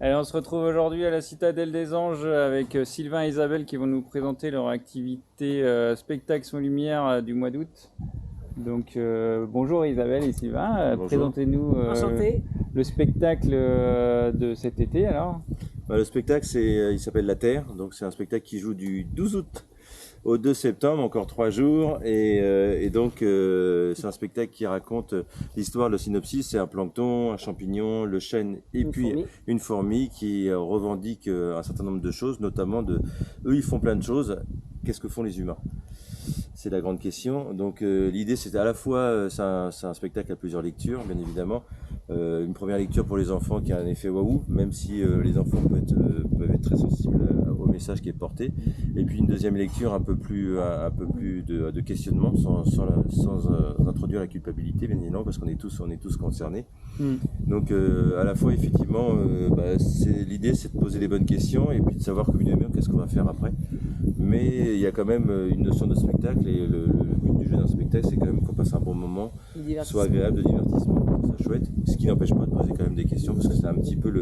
Allez, on se retrouve aujourd'hui à la Citadelle des Anges avec Sylvain et Isabelle qui vont nous présenter leur activité spectacle son lumière du mois d'août. Donc bonjour Isabelle et Sylvain, présentez-nous le spectacle de cet été alors. Le spectacle, il s'appelle La Terre, donc c'est un spectacle qui joue du 12 août au 2 septembre, encore 3 jours, et donc c'est un spectacle qui raconte l'histoire, le synopsis, c'est un plancton, un champignon, le chêne et une fourmi qui revendique un certain nombre de choses, notamment eux ils font plein de choses, qu'est-ce que font les humains? C'est la grande question. Donc l'idée c'est à la fois, c'est un spectacle à plusieurs lectures, bien évidemment. Une première lecture pour les enfants qui a un effet waouh, même si les enfants peuvent être très sensibles au message qui est porté. Et puis une deuxième lecture un peu plus de questionnement, sans introduire la culpabilité, bien évidemment, parce qu'on est tous concernés. Donc à la fois effectivement, l'idée c'est de poser les bonnes questions et puis de savoir communément qu'est-ce qu'on va faire après. Mais il y a quand même une notion de spectacle et le but du jeu d'un spectacle c'est quand même qu'on passe un bon moment, soit agréable, de divertissement, c'est chouette. Ce qui n'empêche pas de poser quand même des questions parce que c'est un petit peu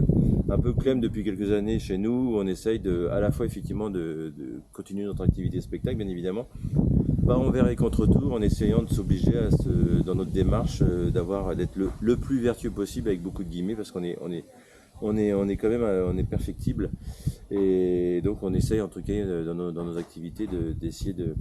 clem depuis quelques années chez nous où on essaye à la fois effectivement de continuer notre activité spectacle bien évidemment, pas envers et contre tout, en essayant de s'obliger dans notre démarche d'être le plus vertueux possible avec beaucoup de guillemets parce qu'on est quand même on est perfectible et donc on essaye en tout cas dans nos activités d'essayer de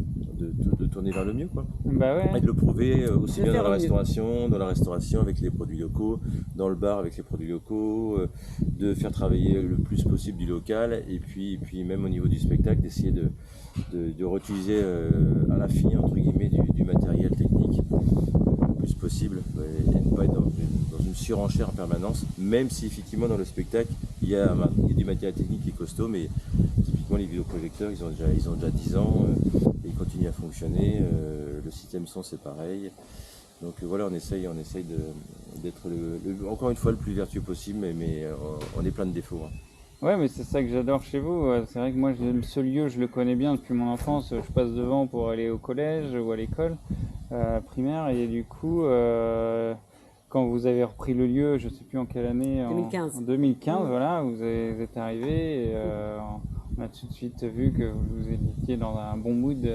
tourner vers le mieux quoi. Bah ouais. Et de le prouver aussi bien dans la restauration avec les produits locaux, dans le bar avec les produits locaux, de faire travailler le plus possible du local et puis même au niveau du spectacle d'essayer de réutiliser à la fin entre guillemets du matériel technique le plus possible et ne pas être dans une surenchère en permanence, même si effectivement dans le spectacle il y a du matériel technique qui est costaud, mais typiquement les vidéoprojecteurs ils ont déjà 10 ans et ils continuent à fonctionner, le système son c'est pareil, donc voilà on essaye d'être encore une fois le plus vertueux possible, mais on est plein de défauts. Ouais, mais c'est ça que j'adore chez vous. C'est vrai que moi, ce lieu, je le connais bien depuis mon enfance. Je passe devant pour aller au collège ou à l'école primaire. Et du coup, quand vous avez repris le lieu, je ne sais plus en quelle année, 2015. En 2015, voilà, vous êtes arrivé. Et, on a tout de suite vu que vous étiez dans un bon mood.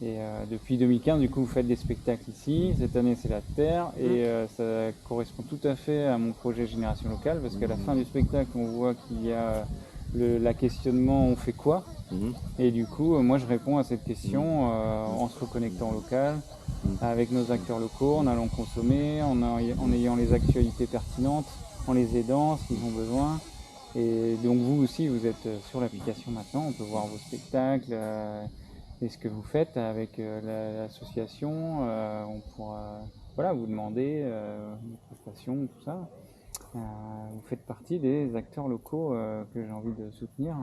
Et depuis 2015, du coup, vous faites des spectacles ici. Cette année, c'est la Terre. Et ça correspond tout à fait à mon projet Génération Locale. Parce qu'à la fin du spectacle, on voit qu'il y a la questionnement on fait quoi. Et du coup, moi, je réponds à cette question en se reconnectant au local, avec nos acteurs locaux, en allant consommer, en ayant les actualités pertinentes, en les aidant, s'ils ont besoin. Et donc, vous aussi, vous êtes sur l'application maintenant. On peut voir vos spectacles. Et ce que vous faites avec l'association, on pourra vous demander des prestations, tout ça. Vous faites partie des acteurs locaux que j'ai envie de soutenir,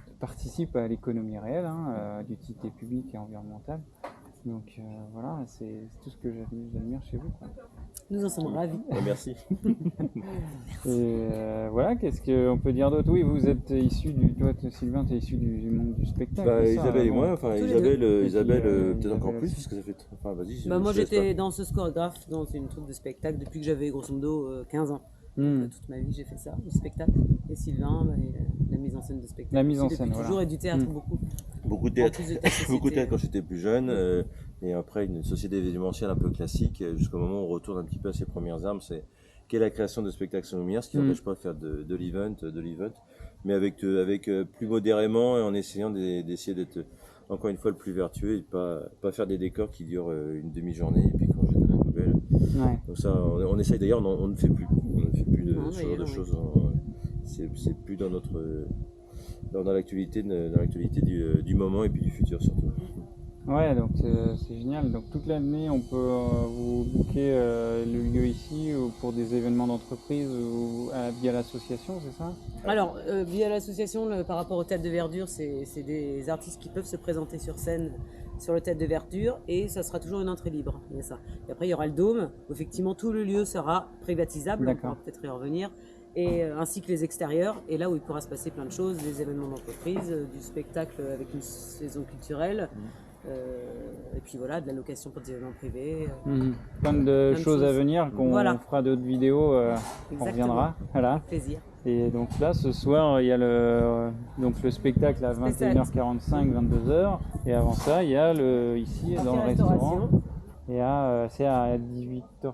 qui participent à l'économie réelle, d'utilité publique et environnementale. Donc voilà, c'est tout ce que j'admire chez vous, quoi. Nous en sommes ravis. Merci. Et voilà, qu'est-ce qu'on peut dire d'autre? Oui, vous êtes issu toi Sylvain, tu es issu du monde du spectacle. Isabelle et moi, Isabelle peut-être encore Isabelle plus, parce que ça fait... vas-y. Moi j'étais danseuse chorégraphe dans une troupe de spectacle depuis que j'avais grosso modo 15 ans. Toute ma vie j'ai fait ça, du spectacle. Et Sylvain, la mise en scène de spectacle. La mise en scène, toujours, et du théâtre beaucoup. Beaucoup de théâtre, beaucoup de théâtre quand j'étais plus jeune, et après une société événementielle un peu classique, jusqu'au moment où on retourne un petit peu à ses premières armes, qu'est la création de spectacles sans lumière, ce qui n'empêche pas de faire de l'event, mais avec plus modérément et en essayant d'essayer d'être encore une fois le plus vertueux et de pas faire des décors qui durent une demi-journée et puis qu'on jette à la poubelle. Ouais. Donc ça, on essaye d'ailleurs, on ne fait plus ce genre de choses, c'est plus dans l'actualité du moment et puis du futur surtout. Ouais, donc c'est génial. Donc toute l'année, on peut vous booker le lieu ici ou pour des événements d'entreprise ou via l'association, c'est ça? Alors, via l'association, par rapport au Théâtre de Verdure, c'est des artistes qui peuvent se présenter sur scène sur le Théâtre de Verdure et ça sera toujours une entrée libre. Il y a ça. Et après, il y aura le Dôme où effectivement tout le lieu sera privatisable, on pourra peut-être y revenir, et ainsi que les extérieurs, et là où il pourra se passer plein de choses, des événements d'entreprise, du spectacle avec une saison culturelle. Et puis voilà, de la location pour des événements privés. Plein de choses à venir, qu'on fera d'autres vidéos, on reviendra. Voilà. Avec plaisir. Et donc là, ce soir, il y a le spectacle à 21h45, 22h. Et avant ça, il y a ici, dans le restaurant. Et c'est à 18h30.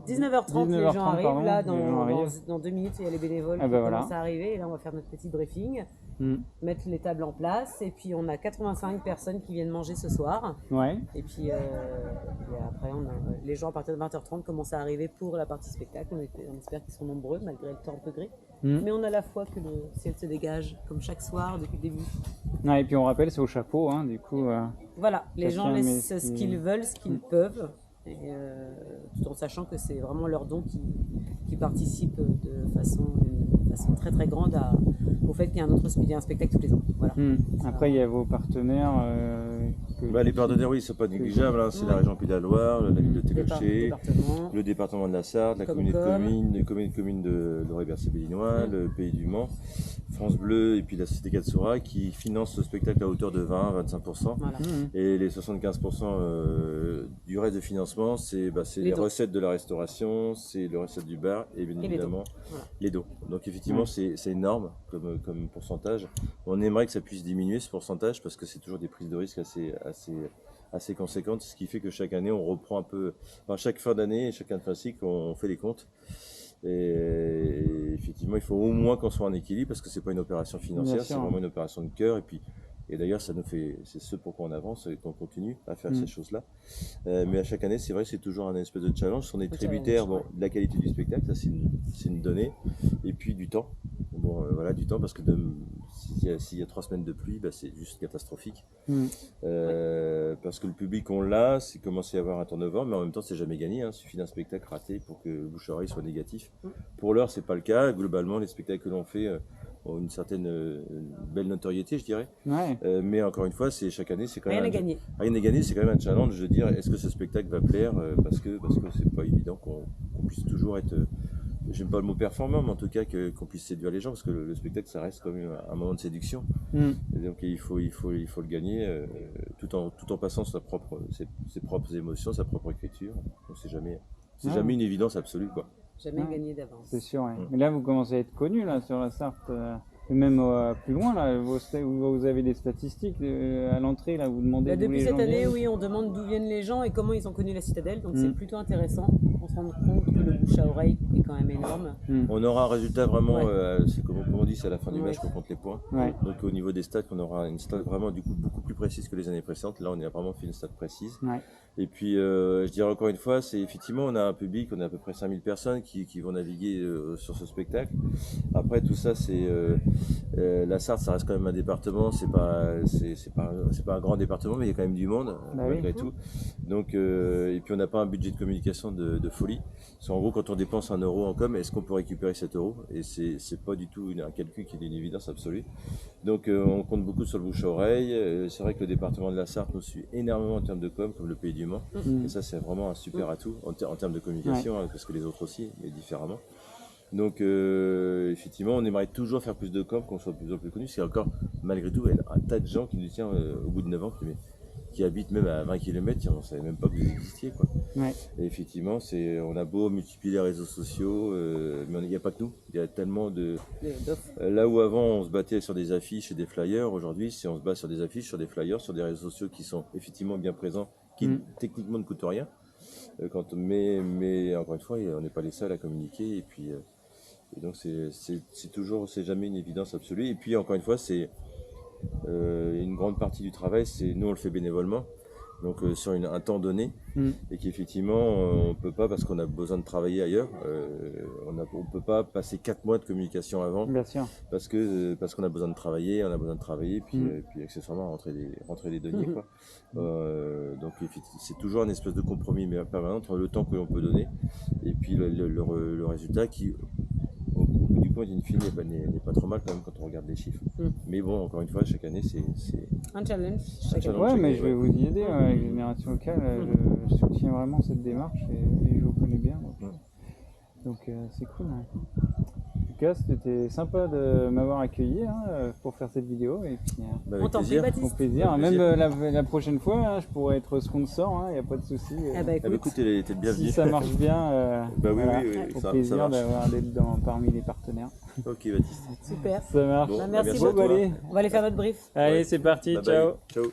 19h30, les gens arrivent. Pardon, là, les gens arrivent. dans 2 minutes, il y a les bénévoles Ah qui bah commencent voilà. à arriver. Et là, on va faire notre petit briefing, Mm. mettre les tables en place. Et puis, on a 85 personnes qui viennent manger ce soir. Ouais. Et puis, après, les gens à partir de 20h30 commencent à arriver pour la partie spectacle. On espère qu'ils seront nombreux, malgré le temps un peu gris. Mm. Mais on a la foi que le ciel se dégage, comme chaque soir depuis le début. Ouais, et puis on rappelle, c'est au chapeau, hein, du coup. Voilà, les gens Chacun met laissent ce qu'ils veulent, ce qu'ils peuvent, et, tout en sachant que c'est vraiment leur don qui participe d'une façon très très grande au fait qu'il y a un spectacle tous les ans. Voilà. Après, il y a vos partenaires. Les partenaires, oui, c'est pas négligeable. Hein. C'est la région Pays de la Loire, la ville de Téléché, le département de la Sarthe, la communauté de communes de Loré-Bercé-Béninois, le Pays du Mans, France Bleu et puis la Société Katsura qui finance ce spectacle à hauteur de 20-25%. Voilà. Et les 75% du reste de financement, c'est les recettes de la restauration, c'est le recette du bar et bien évidemment les dons. Donc effectivement, c'est énorme comme pourcentage. On aimerait que ça puisse diminuer ce pourcentage parce que c'est toujours des prises de risque assez conséquentes, ce qui fait que chaque année on reprend un peu, chaque fin d'année et chacun de fin de cycle on fait les comptes. Et effectivement, il faut au moins qu'on soit en équilibre parce que c'est pas une opération financière, c'est vraiment une opération de cœur. Et d'ailleurs, ça nous fait, c'est ce pourquoi on avance et qu'on continue à faire ces choses-là. Mais à chaque année, c'est vrai, c'est toujours un espèce de challenge. On est tributaire, de la qualité du spectacle, ça c'est une donnée, et puis du temps. Voilà, du temps parce que s'il y a 3 semaines de pluie, c'est juste catastrophique. Parce que le public, on l'a, c'est commencé à avoir un turnover, mais en même temps, c'est jamais gagné. Hein. Il suffit d'un spectacle raté pour que le bouche-oreille soit négatif. Pour l'heure, c'est pas le cas. Globalement, les spectacles que l'on fait ont une certaine belle notoriété, je dirais. Ouais. Mais encore une fois, chaque année, c'est quand même rien n'est gagné. Rien n'est gagné, c'est quand même un challenge de dire est-ce que ce spectacle va plaire parce que c'est pas évident qu'on puisse toujours être. J'aime pas le mot performant, mais en tout cas qu'on puisse séduire les gens parce que le spectacle, ça reste quand même un moment de séduction. Et donc il faut le gagner tout en passant ses propres émotions, sa propre écriture. Donc c'est jamais une évidence absolue, quoi. Jamais gagné d'avance. C'est sûr, ouais. Mais là, vous commencez à être connu là sur la Sarthe. Et même plus loin, là, vous avez des statistiques à l'entrée, là, vous demandez Depuis les cette gens année, viennent. oui, on demande d'où viennent les gens et comment ils ont connu la citadelle, donc c'est plutôt intéressant. On se rend compte que le bouche à oreille est quand même énorme. On aura un résultat vraiment, c'est comme on dit, c'est à la fin du match qu'on compte les points. Ouais. Donc au niveau des stats, on aura une stat vraiment du coup beaucoup plus précise que les années précédentes. Là, on a vraiment fait une stat précise. Ouais. Et puis, je dirais encore une fois, c'est effectivement, on a un public, on a à peu près 5000 personnes qui vont naviguer sur ce spectacle. Après, tout ça, c'est la Sarthe, ça reste quand même un département. C'est pas un grand département, mais il y a quand même du monde malgré tout. Donc, et puis on n'a pas un budget de communication de folie. Parce qu'en gros, quand on dépense 1 euro en com, est-ce qu'on peut récupérer 7 euros? Et c'est pas du tout un calcul qui est d'une évidence absolue. Donc, on compte beaucoup sur le bouche à oreille. C'est vrai que le département de la Sarthe nous suit énormément en termes de com, comme le Pays du Mans. Et ça, c'est vraiment un super atout en termes de communication, parce que les autres aussi, mais différemment. Donc, effectivement, on aimerait toujours faire plus de com, qu'on soit de plus en plus connu. C'est encore, malgré tout, un tas de gens qui nous tiennent au bout de 9 ans, qui habitent même à 20 km, on ne savait même pas que vous existiez, quoi. Ouais. Et effectivement, on a beau multiplier les réseaux sociaux, mais il n'y a pas que nous. Il y a tellement de... Là où avant, on se battait sur des affiches et des flyers, aujourd'hui, on se bat sur des affiches, sur des flyers, sur des réseaux sociaux qui sont effectivement bien présents, qui techniquement ne coûtent rien. Mais encore une fois, on n'est pas les seuls à communiquer. Et donc, c'est jamais une évidence absolue. Et puis, encore une fois, c'est une grande partie du travail, nous on le fait bénévolement, donc sur un temps donné, et qu'effectivement on peut pas, parce qu'on a besoin de travailler ailleurs, on peut pas passer 4 mois de communication avant. Bien sûr. Parce qu'on a besoin de travailler, puis accessoirement rentrer les deniers, quoi. Donc c'est toujours un espèce de compromis permanent entre le temps que l'on peut donner et puis le résultat qui, du coup, in fine, n'est pas trop mal quand même quand on regarde les chiffres. Mais bon, encore une fois, chaque année, c'est un challenge. Ouais, mais je vais vous y aider avec Génération Locale. Je soutiens vraiment cette démarche et je vous connais bien. Donc c'est cool. Hein. tout cas, c'était sympa de m'avoir accueilli hein, pour faire cette vidéo. Et puis, Bah, On avec t'en prie, plaisir. Baptiste. au plaisir. Avec Même plaisir. la prochaine fois, hein, je pourrais être sponsor, il n'y a pas de souci. Eh ben, Ah bah, écoute, t'es le bienvenu. Si ça marche bien, Bah oui, voilà, oui, oui, au ça plaisir marche. d'être parmi les partenaires. Ok, Baptiste. super. Ça marche. Bon, Bah, bah, merci à beaucoup. toi. Allez, On va aller faire notre brief. allez Ouais. c'est parti, Bye ciao. bye. Ciao.